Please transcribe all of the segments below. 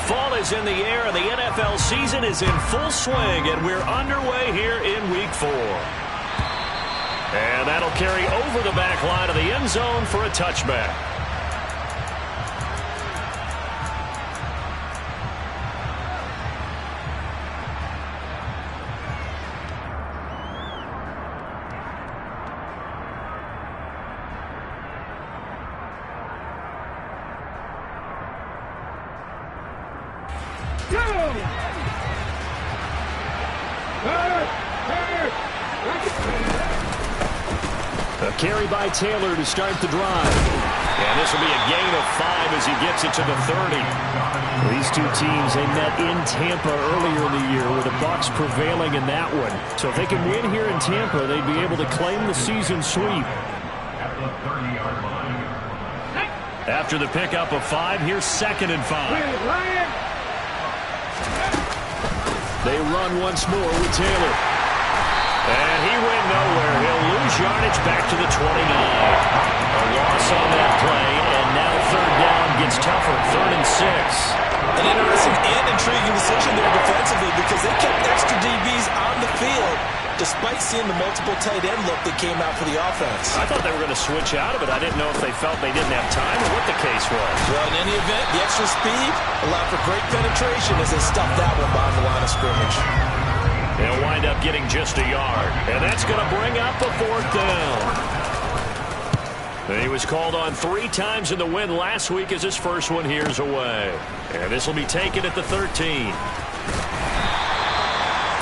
Fall is in the air, and the NFL season is in full swing, and we're underway here in Week 4. And that'll carry over the back line of the end zone for a touchback. A carry by Taylor to start the drive. And this will be a gain of 5 as he gets it to the 30. These two teams, they met in Tampa earlier in the year with the Bucs prevailing in that one. So if they can win here in Tampa, they'd be able to claim the season sweep. After the pickup of 5, here's 2nd and 5. They run once more with Taylor. And he went nowhere. He'll lose yardage back to the 29. A loss on that play, and now 3rd down gets tougher. 3rd and 6. An interesting and intriguing decision there defensively because they kept extra DBs on the field despite seeing the multiple tight end look that came out for the offense. I thought they were going to switch out of it. I didn't know if they felt they didn't have time or what the case was. Well, in any event, the extra speed allowed for great penetration as they stuffed that one behind the line of scrimmage. They'll wind up getting just a yard. And that's going to bring up a 4th down. And he was called on 3 times in the win last week as his first one here's away. And this will be taken at the 13.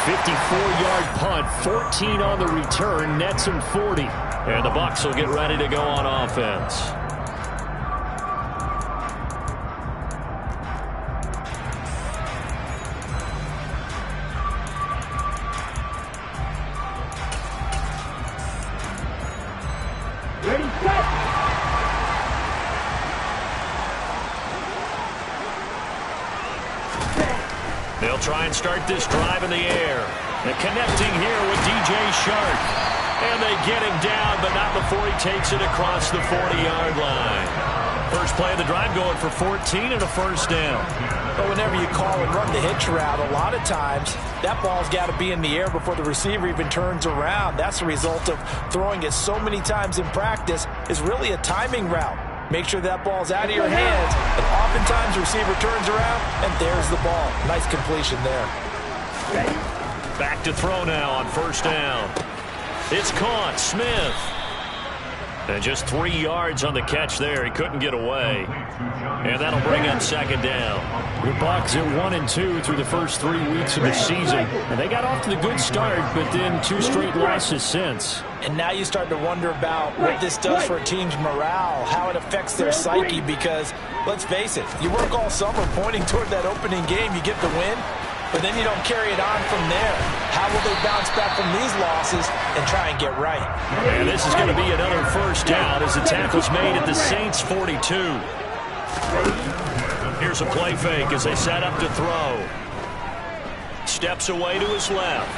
54-yard punt, 14 on the return, nets him 40. And the Bucs will get ready to go on offense. Ready, set! They'll try and start this drive in the air. And connecting here with DJ Shark. And they get him down, but not before he takes it across the 40-yard line. First play of the drive going for 14 and a 1st down. But whenever you call and run the hitch route, a lot of times that ball's got to be in the air before the receiver even turns around. That's the result of throwing it so many times in practice is really a timing route. Make sure that ball's out of your hands, and oftentimes the receiver turns around, and there's the ball. Nice completion there. Back to throw now on 1st down. It's caught. Smith. And just 3 yards on the catch there. He couldn't get away. And that'll bring up 2nd down. The Bucs at 1-2 through the first 3 weeks of the season. And they got off to the good start, but then 2 straight losses since. And now you start to wonder about what this does for a team's morale, how it affects their psyche, because, let's face it, you work all summer pointing toward that opening game, you get the win, but then you don't carry it on from there. How will they bounce back from these losses and try and get right? And this is going to be another 1st down as the tackle's made at the Saints' 42. Here's a play fake as they set up to throw. Steps away to his left.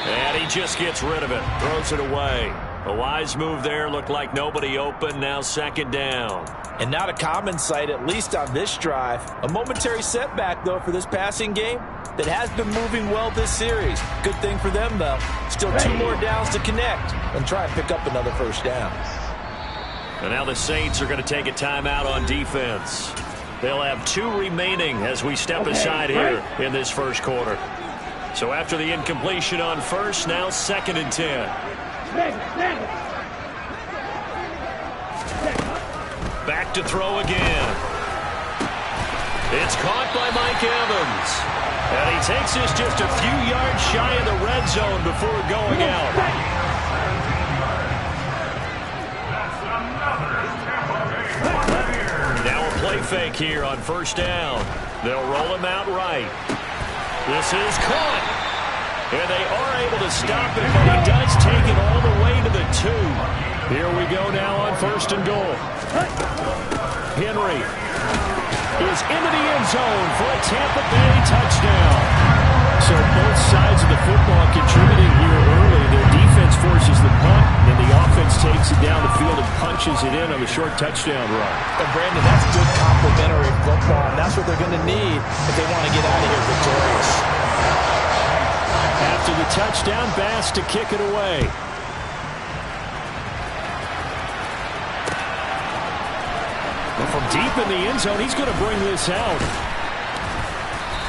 And he just gets rid of it. Throws it away. A wise move there. Looked like nobody open. Now 2nd down. And not a common sight, at least on this drive. A momentary setback, though, for this passing game that has been moving well this series. Good thing for them, though. Still 2 more downs to connect and try and pick up another 1st down. And now the Saints are going to take a timeout on defense. They'll have 2 remaining as we step aside here in this 1st quarter. So after the incompletion on 1st, now 2nd and 10. Back to throw again. It's caught by Mike Evans. And he takes this just a few yards shy of the red zone before going out. Now a play fake here on 1st down. They'll roll him out right. This is caught. And they are able to stop it, but he does take it all the way to the 2. Here we go now on 1st and goal. Henry is into the end zone for a Tampa Bay touchdown. So both sides of the football contributing here early. Their defense defense forces the punt, and then the offense takes it down the field and punches it in on the short touchdown run. And Brandon, that's good complementary football, and that's what they're going to need if they want to get out of here victorious. After the touchdown, Bass to kick it away. Well, from deep in the end zone, he's going to bring this out.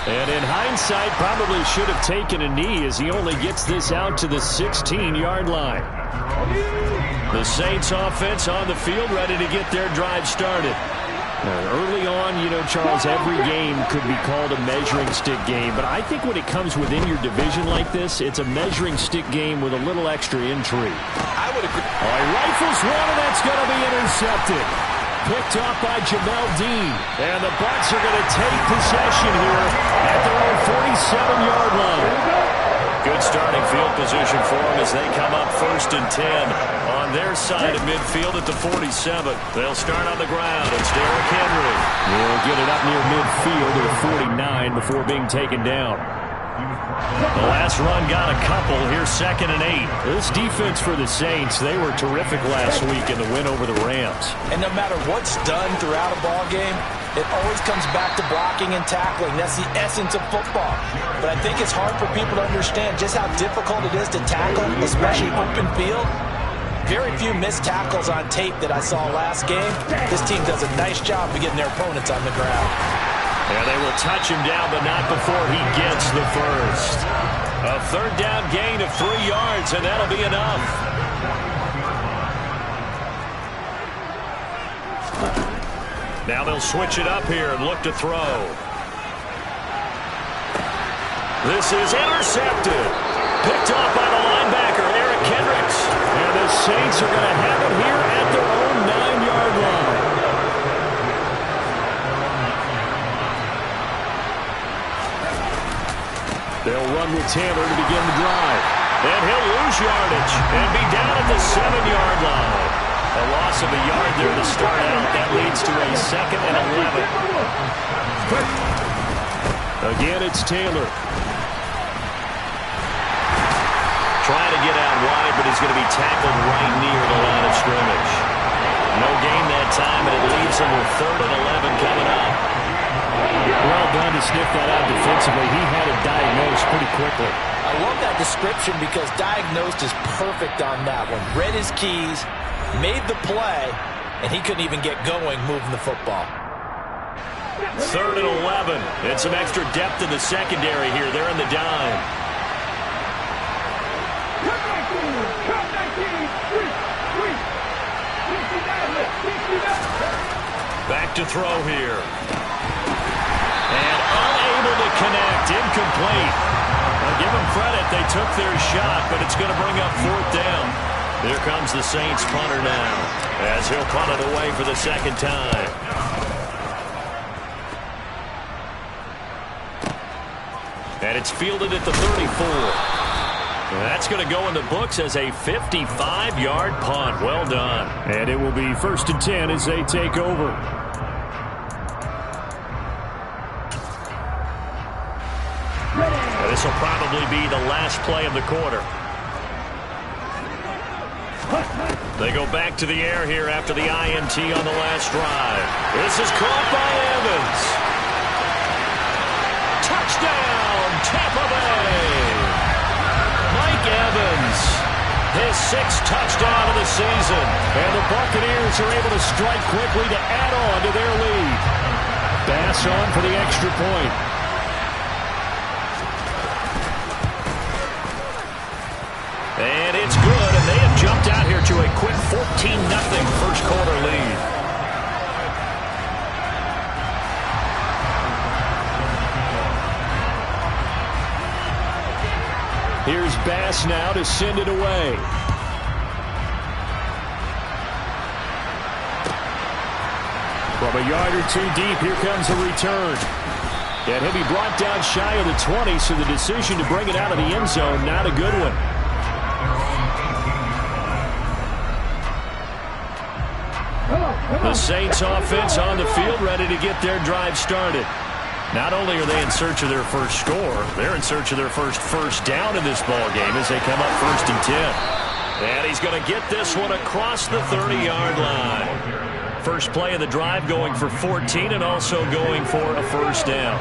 And in hindsight, probably should have taken a knee as he only gets this out to the 16-yard line. The Saints offense on the field, ready to get their drive started. Early on, you know, Charles, every game could be called a measuring stick game. But I think when it comes within your division like this, it's a measuring stick game with a little extra intrigue. I would agree. Oh, he rifles one, and that's going to be intercepted. Picked off by Jamel Dean. And the Bucs are going to take possession here at their own 47-yard line. Good starting field position for them as they come up 1st and 10 on their side of midfield at the 47. They'll start on the ground. It's Derrick Henry. They'll get it up near midfield to the 49 before being taken down. The last run got a couple. Here's 2nd and 8. This defense for the Saints, they were terrific last week in the win over the Rams. And no matter what's done throughout a ball game, it always comes back to blocking and tackling. That's the essence of football. But I think it's hard for people to understand just how difficult it is to tackle, especially open field. Very few missed tackles on tape that I saw last game. This team does a nice job of getting their opponents on the ground. Yeah, they will touch him down, but not before he gets the first. A 3rd down gain of 3 yards, and that'll be enough. Now they'll switch it up here and look to throw. This is intercepted. Picked off by the linebacker, Eric Kendricks. And the Saints are going to have it here at their own 9-yard line. They'll run with Taylor to begin the drive. And he'll lose yardage and be down at the 7-yard line. A loss of a yard there to start out. That leads to a 2nd and 11. Again, it's Taylor. Trying to get out wide, but he's going to be tackled right near the line of scrimmage. No gain that time, and it leaves him with 3rd and 11 coming up. Well done to sniff that out defensively. He had it diagnosed pretty quickly. I love that description because diagnosed is perfect on that one. Read his keys, made the play, and he couldn't even get going moving the football. 3rd and 11. And some extra depth in the secondary here. They're in the dime. Back to throw here. And unable to connect. Incomplete. Now give them credit. They took their shot, but it's going to bring up 4th down. Here comes the Saints punter now as he'll punt it away for the 2nd time. And it's fielded at the 34. That's going to go in the books as a 55-yard punt. Well done. And it will be 1st and 10 as they take over. And this will probably be the last play of the quarter. They go back to the air here after the INT on the last drive. This is caught by Evans. Touchdown, Tampa Bay. Mike Evans, his 6th touchdown of the season. And the Buccaneers are able to strike quickly to add on to their lead. Bass on for the extra point. And it's good, and they have jumped out here to a quick 14-0 first quarter lead. Here's Bass now to send it away. From a yard or 2 deep, here comes a return. And he'll be brought down shy of the 20, so the decision to bring it out of the end zone, not a good one. The Saints offense on the field, ready to get their drive started. Not only are they in search of their first score, they're in search of their first down in this ball game as they come up 1st and 10. And he's going to get this one across the 30-yard line. First play of the drive going for 14 and also going for a first down.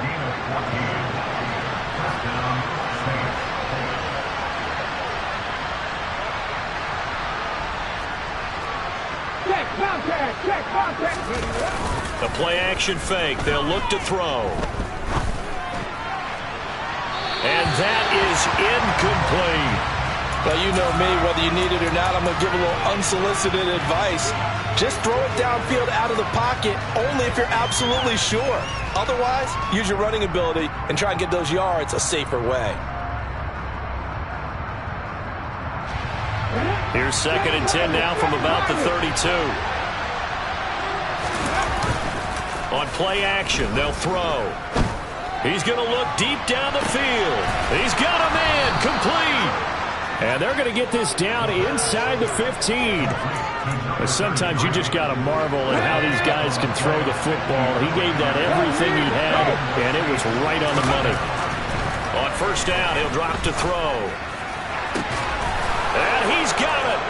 Check contact. The play-action fake. They'll look to throw. And that is incomplete. Well, you know me, whether you need it or not, I'm going to give a little unsolicited advice. Just throw it downfield out of the pocket, only if you're absolutely sure. Otherwise, use your running ability and try and get those yards a safer way. Here's 2nd and 10 now from about the 32. On play action, they'll throw. He's going to look deep down the field. He's got a man, complete. And they're going to get this down inside the 15. But sometimes you just got to marvel at how these guys can throw the football. He gave that everything he had, and it was right on the money. On first down, he'll drop to throw. And he's got it.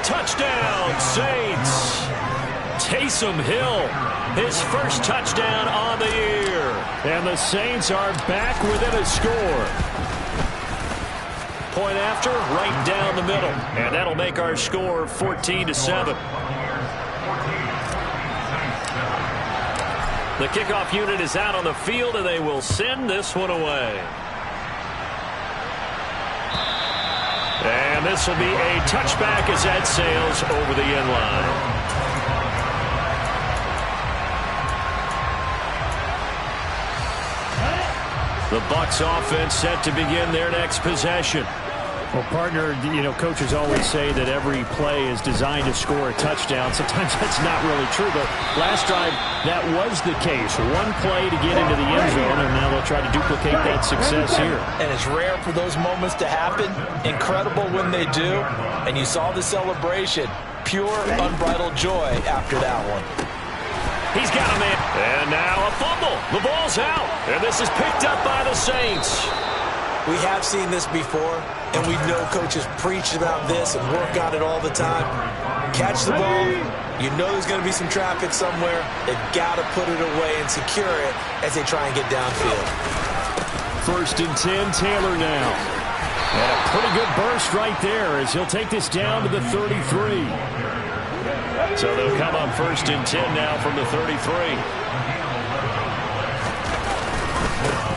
Touchdown, Saints. Taysom Hill, his first touchdown on the year. And the Saints are back within a score. Point after, right down the middle. And that'll make our score 14-7. The kickoff unit is out on the field, and they will send this one away. And this will be a touchback as that sails over the end line. The Bucs offense set to begin their next possession. Well, partner, you know, coaches always say that every play is designed to score a touchdown. Sometimes that's not really true, but last drive, that was the case. One play to get into the end zone, and now they'll try to duplicate that success here. And it's rare for those moments to happen. Incredible when they do. And you saw the celebration. Pure, unbridled joy after that one. He's got a man. And now a fumble. The ball's out. And this is picked up by the Saints. We have seen this before, and we know coaches preach about this and work on it all the time. Catch the ball. You know there's going to be some traffic somewhere. They've got to put it away and secure it as they try and get downfield. 1st and 10, Taylor now. And a pretty good burst right there as he'll take this down to the 33. So they'll come up 1st and 10 now from the 33.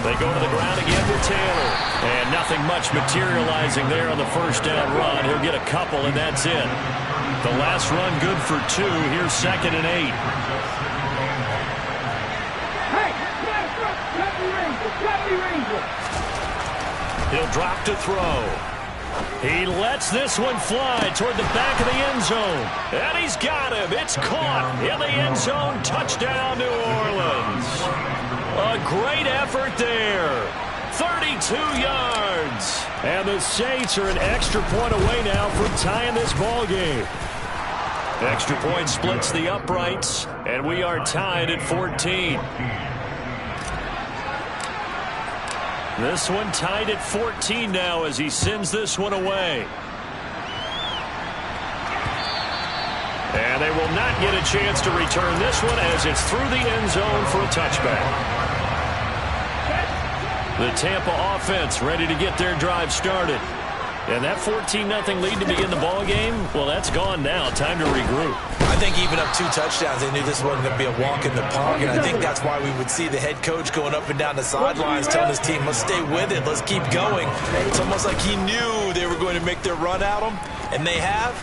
They go to the ground again with Taylor. And nothing much materializing there on the first down run. He'll get a couple, and that's it. The last run good for 2. Here's 2nd and 8. He'll drop to throw. He lets this one fly toward the back of the end zone. And he's got him. It's caught in the end zone. Touchdown, New Orleans. A great effort there. 32 yards. And the Saints are an extra point away now from tying this ball game. Extra point splits the uprights, and we are tied at 14. This one tied at 14 now as he sends this one away. And they will not get a chance to return this one as it's through the end zone for a touchback. The Tampa offense ready to get their drive started. And that 14-0 lead to begin the ball game, well, that's gone now. Time to regroup. I think even up 2 touchdowns, they knew this wasn't going to be a walk in the park. And I think that's why we would see the head coach going up and down the sidelines telling his team, let's stay with it, let's keep going. It's almost like he knew they were going to make their run at him. And they have.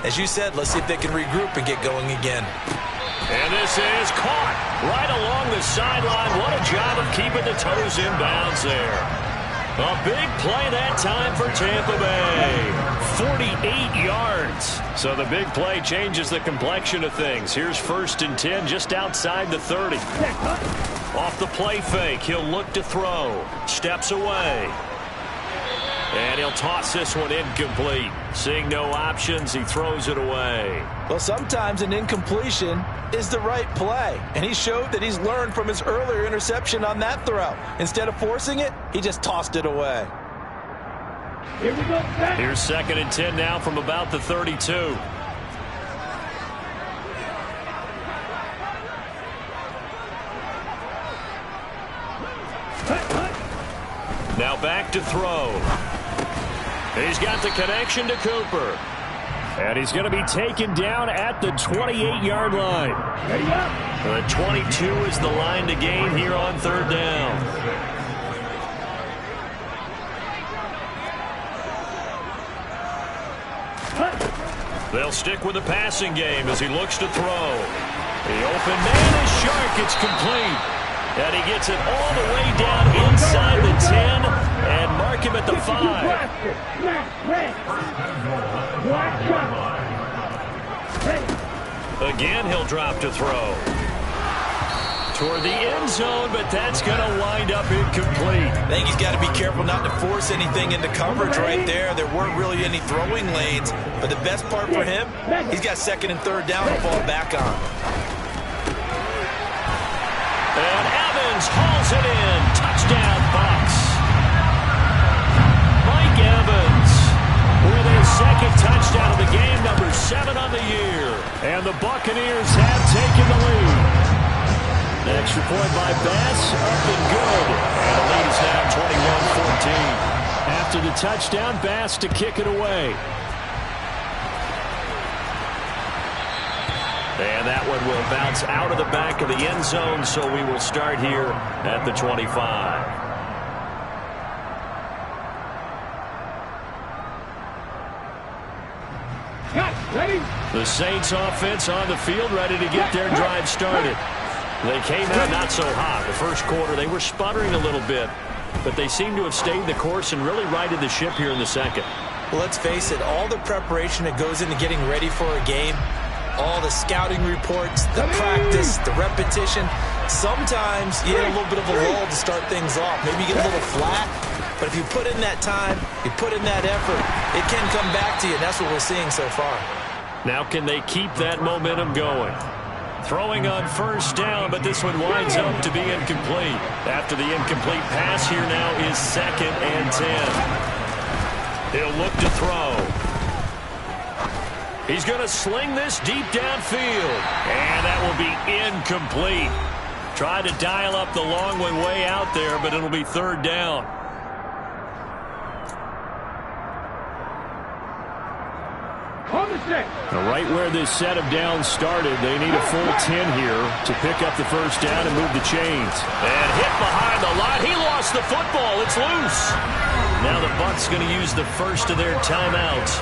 As you said, let's see if they can regroup and get going again. And this is caught right along the sideline. What a job of keeping the toes in bounds there. A big play that time for Tampa Bay. 48 yards. So the big play changes the complexion of things. Here's 1st and 10 just outside the 30. Off the play fake, he'll look to throw. Steps away. And he'll toss this one incomplete. Seeing no options, he throws it away. Well, sometimes an incompletion is the right play. And he showed that he's learned from his earlier interception on that throw. Instead of forcing it, he just tossed it away. Here we go. Here's 2nd and 10 now from about the 32. Now back to throw. He's got the connection to Cooper. And he's going to be taken down at the 28-yard line. Ready up. The 22 is the line to gain here on 3rd down. They'll stick with the passing game as he looks to throw. The open man is Shark. It's complete. And he gets it all the way down inside the 10 and mark him at the 5. Again, he'll drop to throw. Toward the end zone, but that's going to wind up incomplete. I think he's got to be careful not to force anything into coverage right there. There weren't really any throwing lanes, but the best part for him, he's got 2nd and 3rd down to fall back on. And Evans hauls it in. Touchdown, Bucs. Mike Evans with his 2nd touchdown of the game, number 7 on the year. And the Buccaneers have taken the lead. Extra point by Bass, up and good. And the lead is now 21-14. After the touchdown, Bass to kick it away. And that one will bounce out of the back of the end zone, so we will start here at the 25. Ready? The Saints offense on the field, ready to get their drive started. They came out not so hot. The first quarter, they were sputtering a little bit, but they seem to have stayed the course and really righted the ship here in the 2nd. Well, let's face it, all the preparation that goes into getting ready for a game, all the scouting reports, the practice, the repetition, sometimes you get a little bit of a lull to start things off. Maybe you get a little flat, but if you put in that time, you put in that effort, it can come back to you, and that's what we're seeing so far. Now can they keep that momentum going? Throwing on 1st down, but this one winds up to be incomplete. After the incomplete pass, here now is 2nd and 10. He'll look to throw. He's going to sling this deep downfield. And that will be incomplete. Tried to dial up the long one way out there, but it'll be 3rd down. Right where this set of downs started, they need a full 10 here to pick up the 1st down and move the chains. And hit behind the line. He lost the football. It's loose. Now the Bucs going to use the first of their timeouts.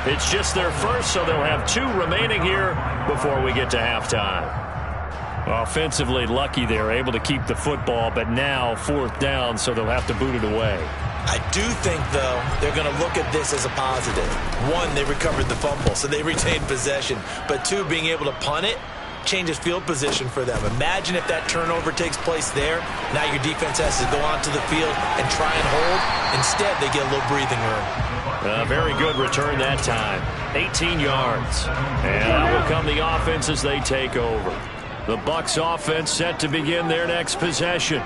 It's just their first, so they'll have 2 remaining here before we get to halftime. Offensively lucky they're able to keep the football, but now 4th down, so they'll have to boot it away. I do think, though, they're going to look at this as a positive. 1, they recovered the fumble, so they retained possession. But 2, being able to punt it changes field position for them. Imagine if that turnover takes place there. Now your defense has to go onto the field and try and hold. Instead, they get a little breathing room. Very good return that time. 18 yards. And out will come the offense as they take over. The Bucs offense set to begin their next possession.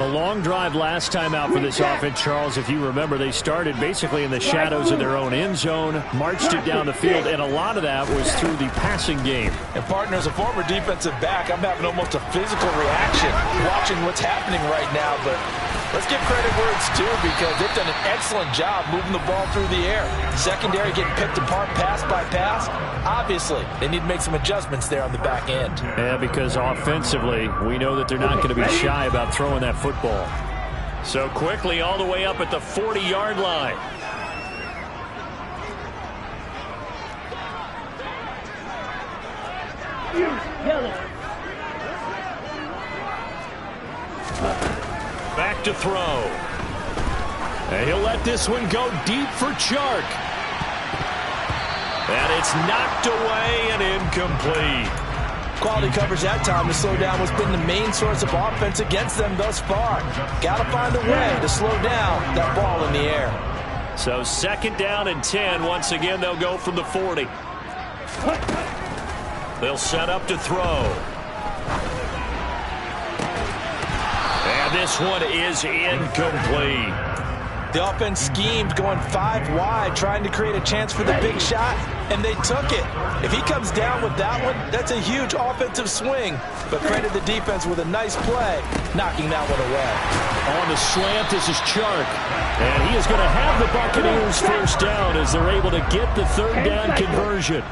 A long drive last time out for this offense, Charles. If you remember, they started basically in the shadows of their own end zone, marched it down the field, and a lot of that was through the passing game. And, partner, as a former defensive back, I'm having almost a physical reaction watching what's happening right now. But let's give credit where it's due, because they've done an excellent job moving the ball through the air. Secondary getting picked apart pass by pass. Obviously, they need to make some adjustments there on the back end. Yeah, because offensively, we know that they're not going to be shy about throwing that football. So quickly all the way up at the 40-yard line. Back to throw. And he'll let this one go deep for Chark. And it's knocked away and incomplete. Quality coverage that time to slow down what's been the main source of offense against them thus far. Got to find a way to slow down that ball in the air. So 2nd down and 10. Once again, they'll go from the 40. They'll set up to throw. And this one is incomplete. The offense schemed going 5 wide, trying to create a chance for the big shot, and they took it. If he comes down with that one, that's a huge offensive swing. But credit the defense with a nice play, knocking that one away. On the slant, this is Chark. And he is going to have the Buccaneers first down as they're able to get the third down conversion.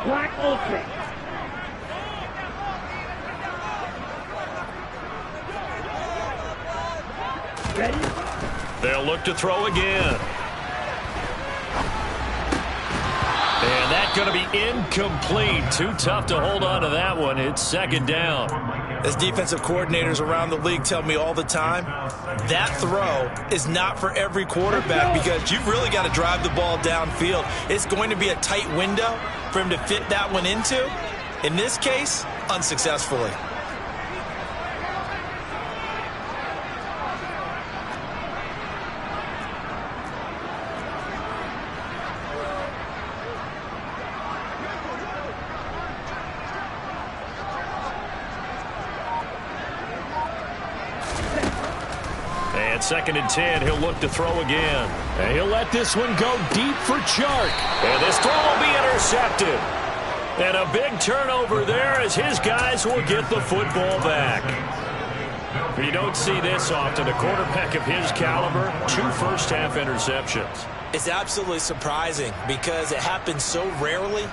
Black open. Ready? They'll look to throw again. And that's going to be incomplete. Too tough to hold on to that one. It's second down. As defensive coordinators around the league tell me all the time, that throw is not for every quarterback because you've really got to drive the ball downfield. It's going to be a tight window for him to fit that one into. In this case, unsuccessfully. And second and 10, he'll look to throw again. And he'll let this one go deep for Chark. And this throw will be intercepted. And a big turnover there as his guys will get the football back. You don't see this often. A quarterback of his caliber, 2 first-half interceptions. It's absolutely surprising because it happens so rarely.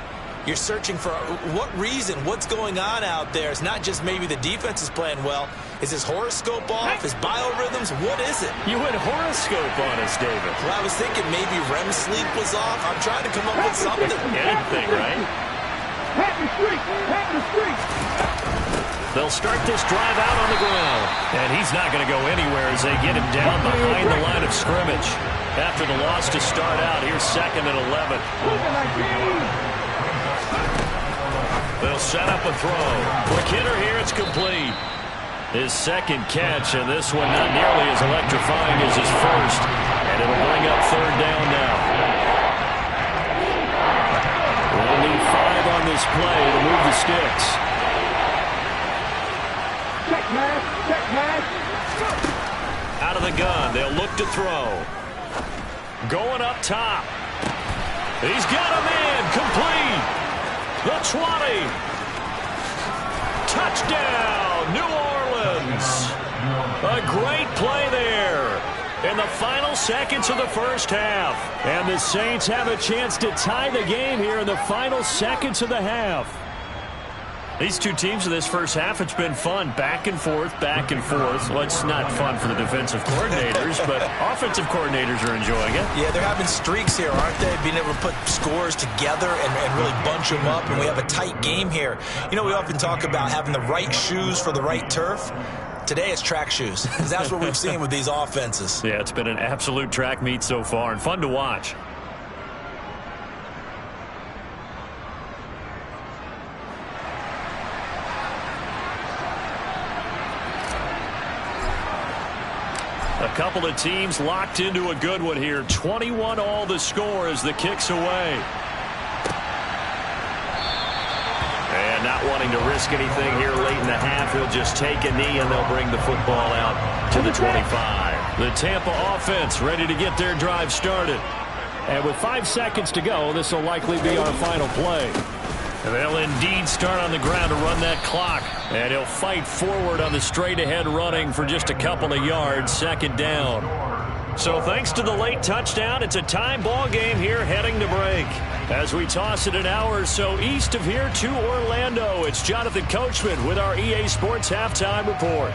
You're searching for what reason, what's going on out there. It's not just maybe the defense is playing well. Is his horoscope off? His biorhythms? What is it? You went horoscope on us, David. Well, I was thinking maybe REM sleep was off. I'm trying to come up with something. Anything, right? Happy streak! Happy streak! They'll start this drive out on the ground. And he's not going to go anywhere as they get him down behind the line of scrimmage. After the loss to start out, here's second and 11. They'll set up a throw. Quick hitter here, it's complete. His second catch, and this one not nearly as electrifying as his first. And it'll bring up third down now. We'll need 5 on this play to move the sticks. Check pass! Check pass! Out of the gun, they'll look to throw. Going up top. He's got a man, complete. The 20. Touchdown, New Orleans. A great play there in the final seconds of the first half. And the Saints have a chance to tie the game here in the final seconds of the half. These two teams in this first half, it's been fun. Back and forth, back and forth. Well, it's not fun for the defensive coordinators, but offensive coordinators are enjoying it. Yeah, they're having streaks here, aren't they? Being able to put scores together and really bunch them up, and we have a tight game here. You know, we often talk about having the right shoes for the right turf. Today it's track shoes, because that's what we've seen with these offenses. Yeah, it's been an absolute track meet so far, and fun to watch. A couple of teams locked into a good one here. 21 all the score as the kick's away. And not wanting to risk anything here late in the half, he'll just take a knee and they'll bring the football out to the 25. The Tampa offense ready to get their drive started. And with 5 seconds to go, this will likely be our final play. They'll indeed start on the ground to run that clock. And he'll fight forward on the straight-ahead running for just a couple of yards, second down. So thanks to the late touchdown, it's a time ball game here heading to break. As we toss it an hour or so east of here to Orlando, it's Jonathan Coachman with our EA Sports Halftime Report.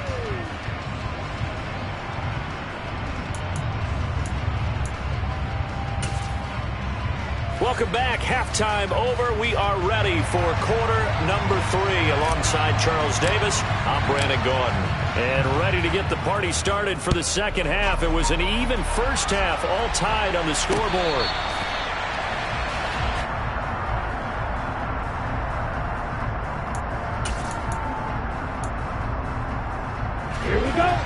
Welcome back. Halftime over. We are ready for quarter number 3 alongside Charles Davis. I'm Brandon Gordon. And ready to get the party started for the second half. It was an even first half, all tied on the scoreboard. Here we go.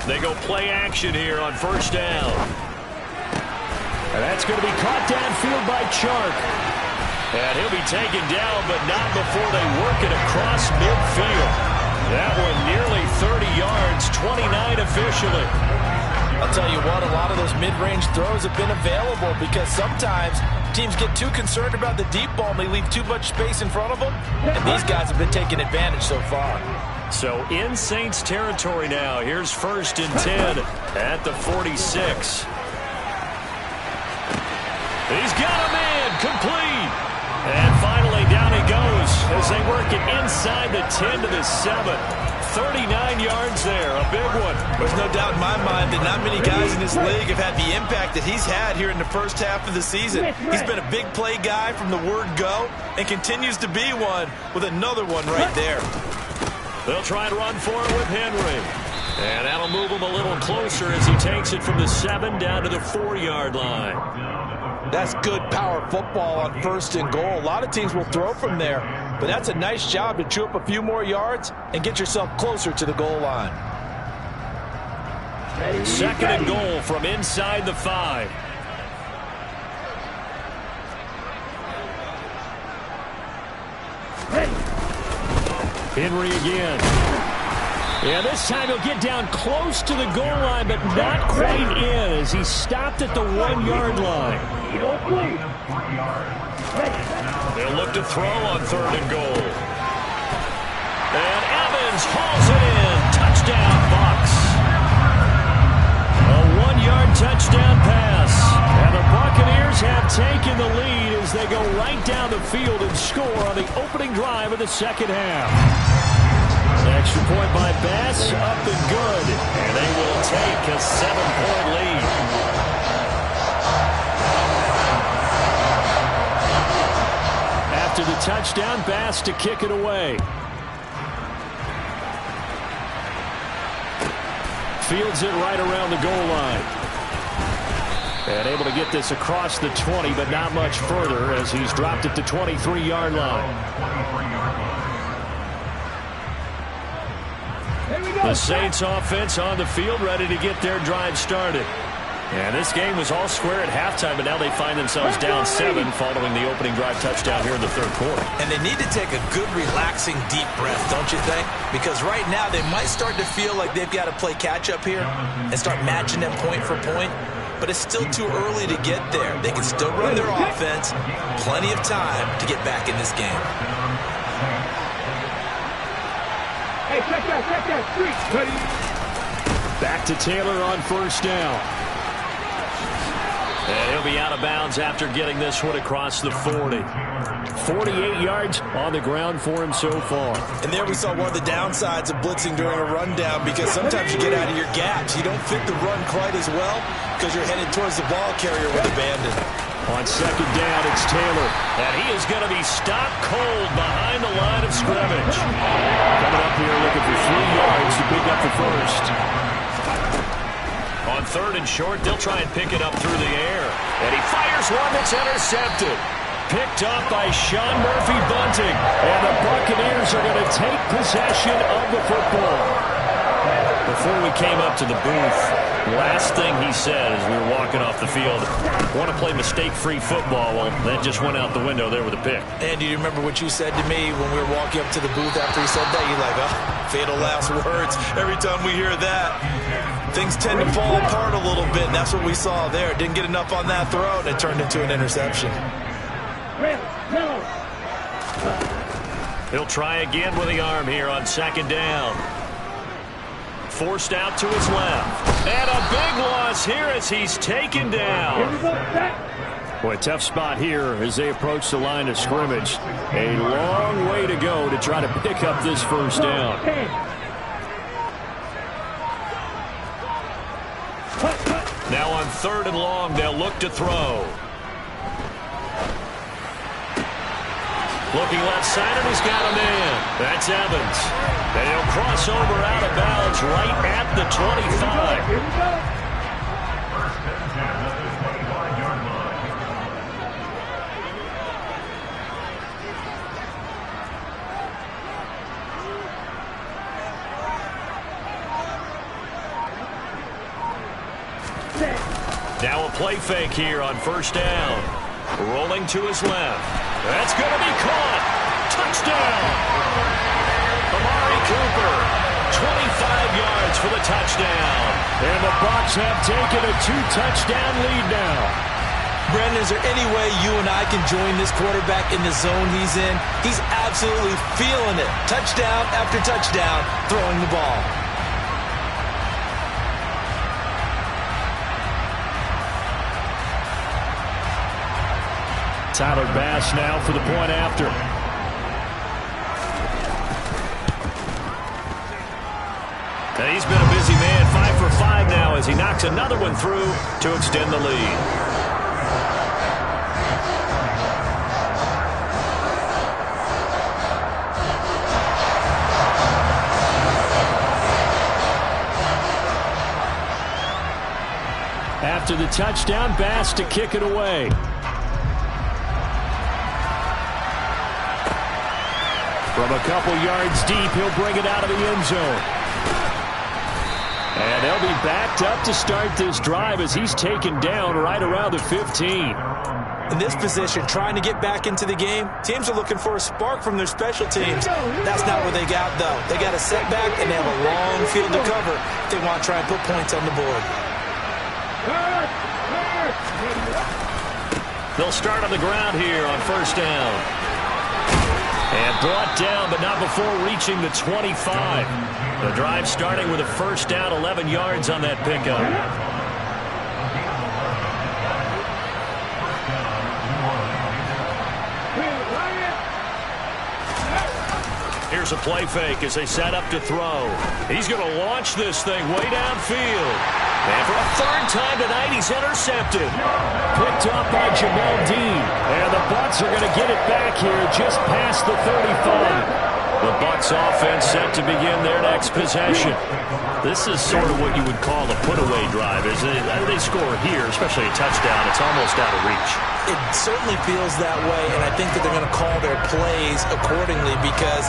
They go play action here on first down. And that's going to be caught downfield by Chark. And he'll be taken down, but not before they work it across midfield. That one nearly 30 yards, 29 officially. I'll tell you what, a lot of those mid-range throws have been available because sometimes teams get too concerned about the deep ball and they leave too much space in front of them. And these guys have been taking advantage so far. So in Saints territory now. Here's 1st and 10 at the 46. He's got a man complete. And finally down he goes as they work it inside the 10 to the 7. 39 yards there, a big one. There's no doubt in my mind that not many guys in this league have had the impact that he's had here in the first half of the season. He's been a big play guy from the word go and continues to be one with another one right there. They'll try and run for it with Henry. And that'll move him a little closer as he takes it from the 7 down to the 4-yard line. That's good power football on 1st and goal. A lot of teams will throw from there, but that's a nice job to chew up a few more yards and get yourself closer to the goal line. 2nd and goal from inside the 5. Henry again. Yeah, this time he'll get down close to the goal line, but not quite in as he stopped at the 1-yard line. They'll look to throw on 3rd and goal. And Evans hauls it in. Touchdown, Bucs. A 1-yard touchdown pass. And the Buccaneers have taken the lead as they go right down the field and score on the opening drive of the second half. Extra point by Bass, up and good. And they will take a 7-point lead. After the touchdown, Bass to kick it away. Fields it right around the goal line. And able to get this across the 20, but not much further as he's dropped it to 23-yard line. The Saints offense on the field ready to get their drive started. And this game was all square at halftime, but now they find themselves down 7 following the opening drive touchdown here in the 3rd quarter. And they need to take a good, relaxing, deep breath, don't you think? Because right now they might start to feel like they've got to play catch-up here and start matching them point for point. But it's still too early to get there. They can still run their offense. Plenty of time to get back in this game. Hey, check that street. Back to Taylor on 1st down. And he'll be out of bounds after getting this one across the 40. 48 yards on the ground for him so far. And there we saw one of the downsides of blitzing during a rundown, because sometimes you get out of your gaps. You don't fit the run quite as well because you're headed towards the ball carrier with abandon. On 2nd down, it's Taylor. And he is going to be stopped cold behind the line of scrimmage. Coming up here looking for 3 yards to pick up the 1st. On 3rd and short, they'll try and pick it up through the air. And he fires one that's intercepted. Picked up by Sean Murphy-Bunting. And the Buccaneers are going to take possession of the football. Before we came up to the booth, last thing he said as we were walking off the field, want to play mistake-free football. Well, that just went out the window there with a pick. And do you remember what you said to me when we were walking up to the booth after he said that? You're like, oh, fatal last words. Every time we hear that, things tend to fall apart a little bit, and that's what we saw there. Didn't get enough on that throw, and it turned into an interception. He'll try again with the arm here on 2nd down. Forced out to his left. And a big loss here as he's taken down. Boy, tough spot here as they approach the line of scrimmage. A long way to go to try to pick up this 1st down. Now on 3rd and long, they'll look to throw. Looking left side, and he's got a man. That's Evans. And he'll cross over out of bounds right at the 25. Here we go. Now a play fake here on 1st down. Rolling to his left. That's going to be caught. Touchdown. Amari Cooper, 25 yards for the touchdown. And the Bucs have taken a 2-touchdown lead now. Brandon, is there any way you and I can join this quarterback in the zone he's in? He's absolutely feeling it. Touchdown after touchdown, throwing the ball. Tyler Bass now for the point after. And he's been a busy man, 5 for 5 now as he knocks another one through to extend the lead. After the touchdown, Bass to kick it away. From a couple yards deep, he'll bring it out of the end zone. And they'll be backed up to start this drive as he's taken down right around the 15. In this position, trying to get back into the game, teams are looking for a spark from their special teams. That's not what they got, though. They got a setback, and they have a long field to cover if they want to try and put points on the board. They'll start on the ground here on first down. And brought down, but not before reaching the 25. The drive starting with a first down, 11 yards on that pickup. Here's a play fake as they set up to throw. He's going to launch this thing way downfield. And for a third time tonight, he's intercepted. Picked up by Jamel Dean. And the Bucs are going to get it back here just past the 35. The Bucs offense set to begin their next possession. This is sort of what you would call a put-away drive, isn't it? They score here, especially a touchdown. It's almost out of reach. It certainly feels that way, and I think that they're going to call their plays accordingly because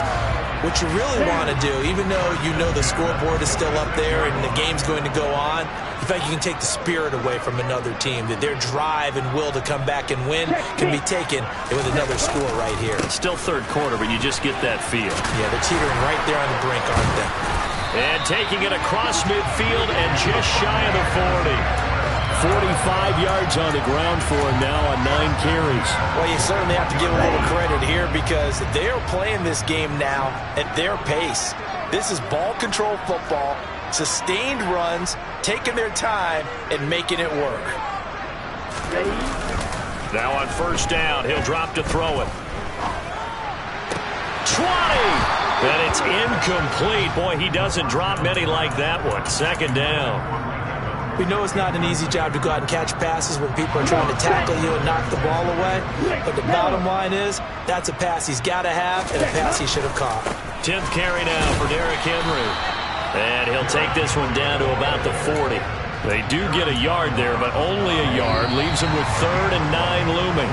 what you really want to do, even though you know the scoreboard is still up there and the game's going to go on, in fact, you can take the spirit away from another team, that their drive and will to come back and win can be taken with another score right here. Still third quarter, but you just get that feel. Yeah, they're teetering right there on the brink, aren't they? And taking it across midfield and just shy of the 40. 45 yards on the ground for him now on 9 carries. Well, you certainly have to give a little credit here because they're playing this game now at their pace. This is ball control football, sustained runs, taking their time and making it work. Now on first down, he'll drop to throw it. 20! And it's incomplete. Boy, he doesn't drop many like that one. Second down. We know it's not an easy job to go out and catch passes when people are trying to tackle you and knock the ball away. But the bottom line is, that's a pass he's got to have and a pass he should have caught. 10th carry now for Derrick Henry. And he'll take this one down to about the 40. They do get a yard there, but only a yard. Leaves him with 3rd and 9 looming.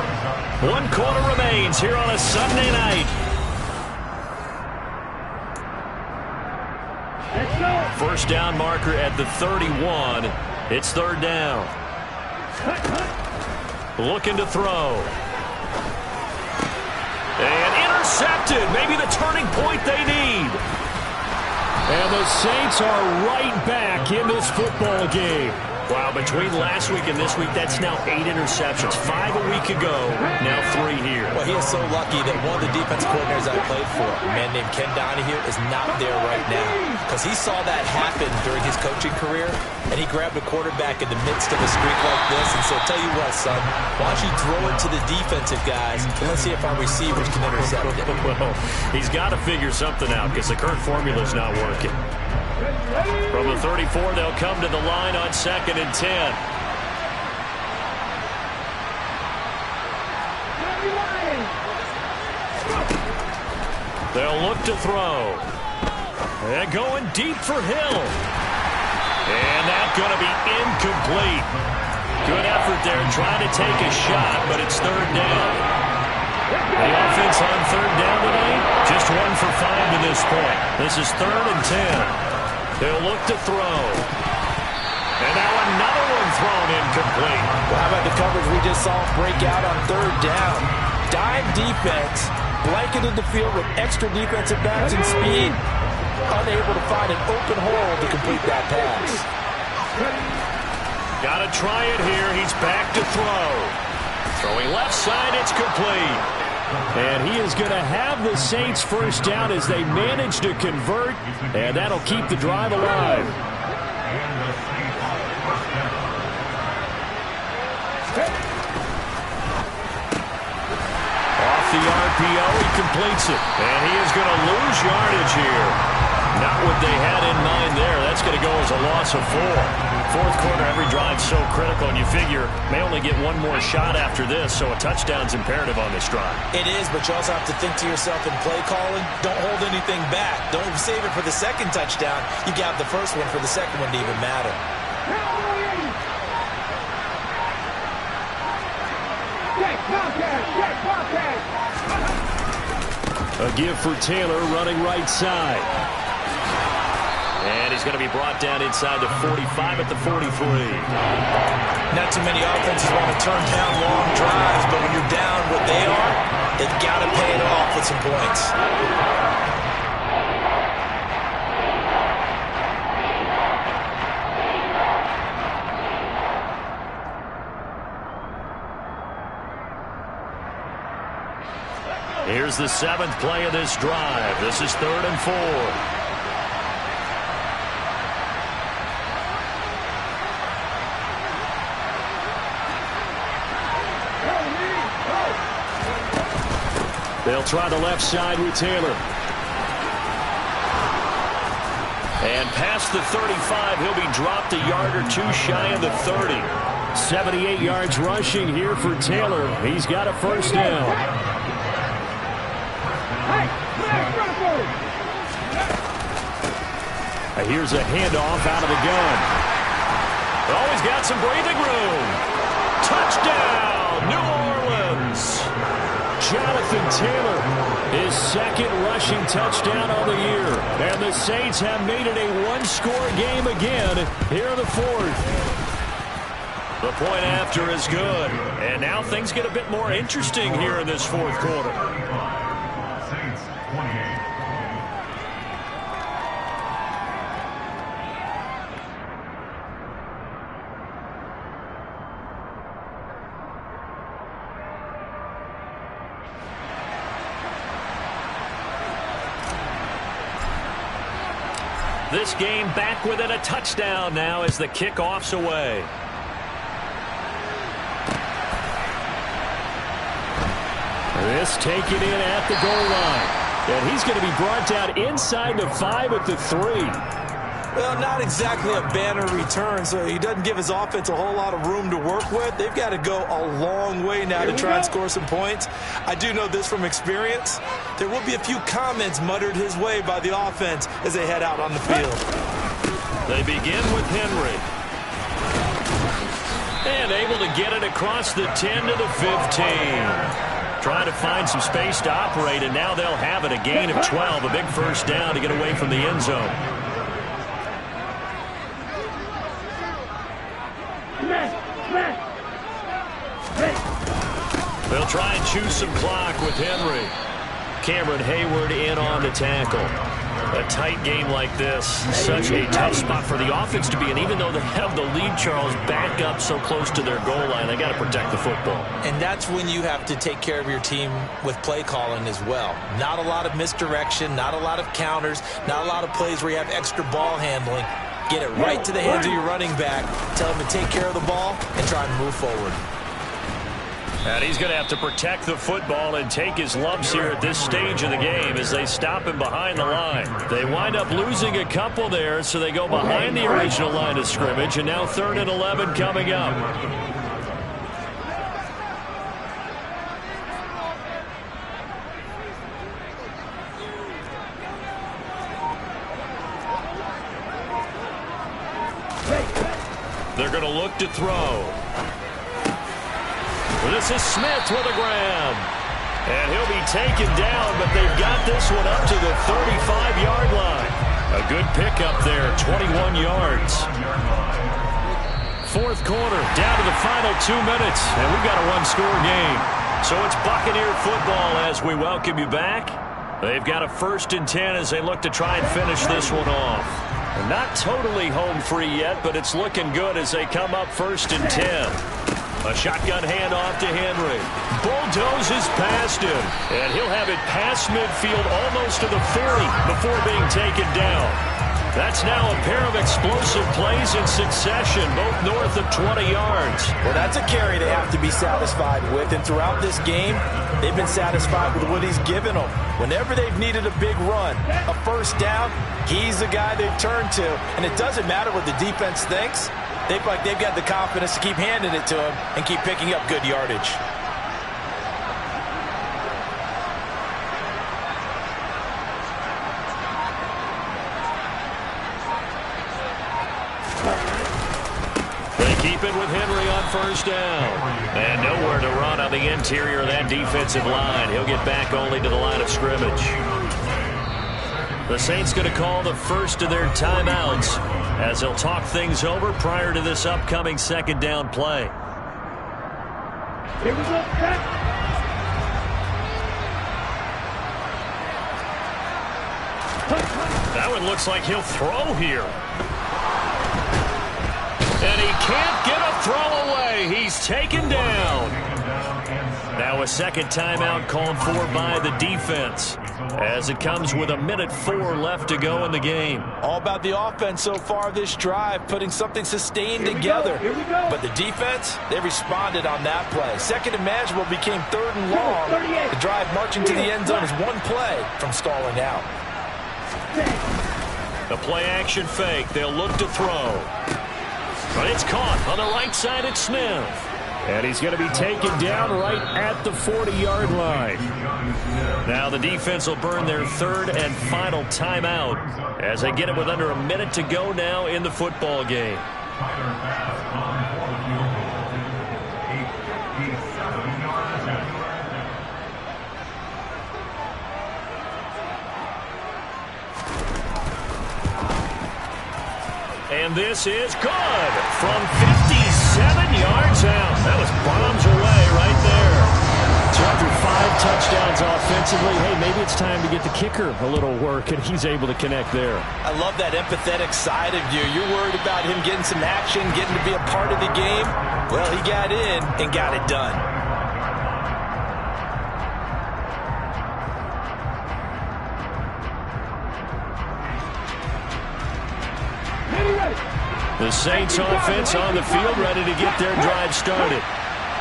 1 quarter remains here on a Sunday night. First down marker at the 31. It's 3rd down. Looking to throw. And intercepted. Maybe the turning point they need. And the Saints are right back in this football game. Wow, between last week and this week, that's now 8 interceptions. 5 a week ago, now 3 here. Well, he is so lucky that one of the defense coordinators I played for, a man named Ken Donahue, is not there right now. Because he saw that happen during his coaching career, and he grabbed a quarterback in the midst of a streak like this and said, tell you what, son, why don't you throw it to the defensive guys, and let's see if our receivers can intercept it. Well, he's got to figure something out because the current formula's not working. From the 34, they'll come to the line on 2nd and 10. They'll look to throw. And going deep for Hill. And that's going to be incomplete. Good effort there trying to take a shot, but it's 3rd down. The offense on 3rd down tonight, just 1 for 5 to this point. This is 3rd and 10. They'll look to throw. And now another one thrown incomplete. Well, how about the coverage we just saw break out on third down? Dime defense, blanketed the field with extra defensive backs and speed, unable to find an open hole to complete that pass. Got to try it here. He's back to throw. Throwing left side, it's complete. And he is going to have the Saints first down as they manage to convert, and that'll keep the drive alive. Off the RPO, he completes it. And he is going to lose yardage here. Not what they had in mind there. That's going to go as a loss of 4. Fourth quarter, every drive's so critical, and you figure may only get one more shot after this, so a touchdown's imperative on this drive. It is, but you also have to think to yourself in play calling, don't hold anything back. Don't save it for the second touchdown. You got the first one for the second one to even matter. A give for Taylor running right side. And he's going to be brought down inside the 45 at the 43. Not too many offenses want to turn down long drives, but when you're down what they are, they've got to pay it off with some points. Here's the 7th play of this drive. This is 3rd and 4. They'll try the left side with Taylor. And past the 35, he'll be dropped a yard or two shy of the 30. 78 yards rushing here for Taylor. He's got a first down. Here's a handoff out of the gun. Oh, he's got some breathing room. Touchdown, New Orleans. Jonathan Taylor, his second rushing touchdown of the year. And the Saints have made it a one-score game again here in the fourth. The point after is good. And now things get a bit more interesting here in this fourth quarter. Saints 28. This game back within a touchdown now as the kickoff's away. This taken in at the goal line. And he's going to be brought down inside the 5 at the 3. Well, not exactly a banner return, so he doesn't give his offense a whole lot of room to work with. They've got to go a long way now to try and score some points. I do know this from experience. There will be a few comments muttered his way by the offense as they head out on the field. They begin with Henry. And able to get it across the 10 to the 15. Trying to find some space to operate, and now they'll have it. A gain of 12, a big first down to get away from the end zone. They'll try and choose some clock with Henry. Cameron Hayward in on the tackle. A tight game like this, such a tough spot for the offense to be in. Even though they have the lead, Charles, back up so close to their goal line, they got to protect the football. And that's when you have to take care of your team with play calling as well. Not a lot of misdirection, not a lot of counters, not a lot of plays where you have extra ball handling. Get it right to the hands of your running back, tell him to take care of the ball, and try and move forward. And he's going to have to protect the football and take his lumps here at this stage of the game as they stop him behind the line. They wind up losing a couple there, so they go behind the original line of scrimmage, and now 3rd and 11 coming up. They're going to look to throw. Well, this is Smith with a grab. And he'll be taken down, but they've got this one up to the 35-yard line. A good pickup there, 21 yards. fourth quarter, down to the final 2 minutes, and we've got a one-score game. So it's Buccaneer football as we welcome you back. They've got a 1st and 10 as they look to try and finish this one off. They're not totally home free yet, but it's looking good as they come up 1st and 10. A shotgun handoff to Henry. Bulldozes past him, and he'll have it past midfield almost to the 40 before being taken down. That's now a pair of explosive plays in succession, both north of 20 yards. Well, that's a carry they have to be satisfied with, and throughout this game, they've been satisfied with what he's given them. Whenever they've needed a big run, a first down, he's the guy they've turned to. And it doesn't matter what the defense thinks. They've got the confidence to keep handing it to him and keep picking up good yardage. Keep it with Henry on first down. And nowhere to run on the interior of that defensive line. He'll get back only to the line of scrimmage. The Saints going to call the first of their timeouts as they'll talk things over prior to this upcoming 2nd down play. Here we go, set. That one looks like he'll throw here. And he can't get a throw away. He's taken down. Now a second timeout called for by the defense as it comes with 1:04 left to go in the game. All about the offense so far this drive, putting something sustained together. But the defense, they responded on that play. Second and manageable became 3rd and long. The drive marching to the end zone is one play from stalling out. The play action fake. They'll look to throw. But it's caught on the right side at Smith. And he's going to be taken down right at the 40-yard line. Now the defense will burn their 3rd and final timeout as they get it with under a minute to go now in the football game. And this is good from 57 yards out. That was bombs away right there. So after 5 touchdowns offensively, hey, maybe it's time to get the kicker a little work, and he's able to connect there. I love that empathetic side of you. You're worried about him getting some action, getting to be a part of the game. Well, he got in and got it done. The Saints offense on the field ready to get their drive started.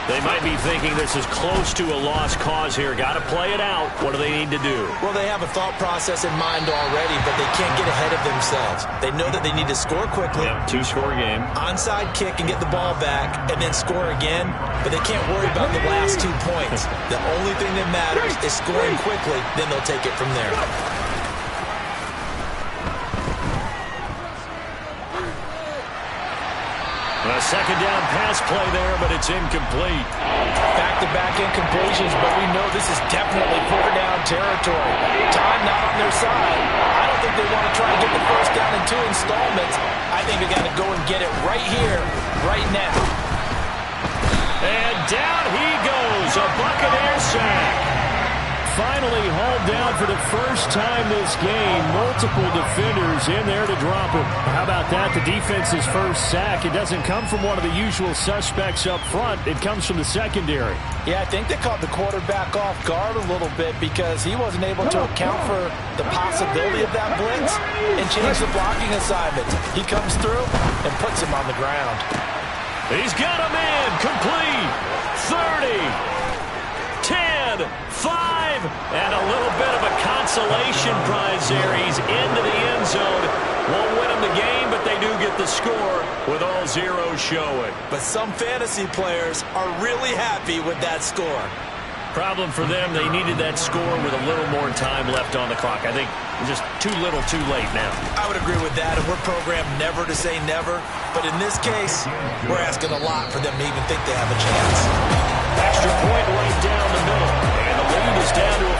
They might be thinking this is close to a lost cause here. Got to play it out. What do they need to do? Well, they have a thought process in mind already, but they can't get ahead of themselves. They know that they need to score quickly. Yep, 2-score game. Onside kick and get the ball back and then score again, but they can't worry about the last 2 points. The only thing that matters is scoring quickly, then they'll take it from there. A second down pass play there, but it's incomplete. Back-to-back incompletions, but we know this is definitely 4-down territory. Time not on their side. I don't think they want to try to get the first down in 2 installments. I think they got to go and get it right here, right now. And down he goes, a Buccaneer sack. Finally hauled down for the first time this game. Multiple defenders in there to drop him. How about that? The defense's first sack. It doesn't come from one of the usual suspects up front. It comes from the secondary. Yeah, I think they caught the quarterback off guard a little bit because he wasn't able to account for the possibility of that blitz and change the blocking assignments. He comes through and puts him on the ground. He's got him in. Complete. 30. 10. 5. And a little bit of a consolation prize there. He's into the end zone. Won't win them the game, but they do get the score with all zeros showing. But some fantasy players are really happy with that score. Problem for them, they needed that score with a little more time left on the clock. I think just too little too late now. I would agree with that, and we're programmed never to say never. But in this case, we're asking a lot for them to even think they have a chance. Extra point right down the middle. And the lead is down to a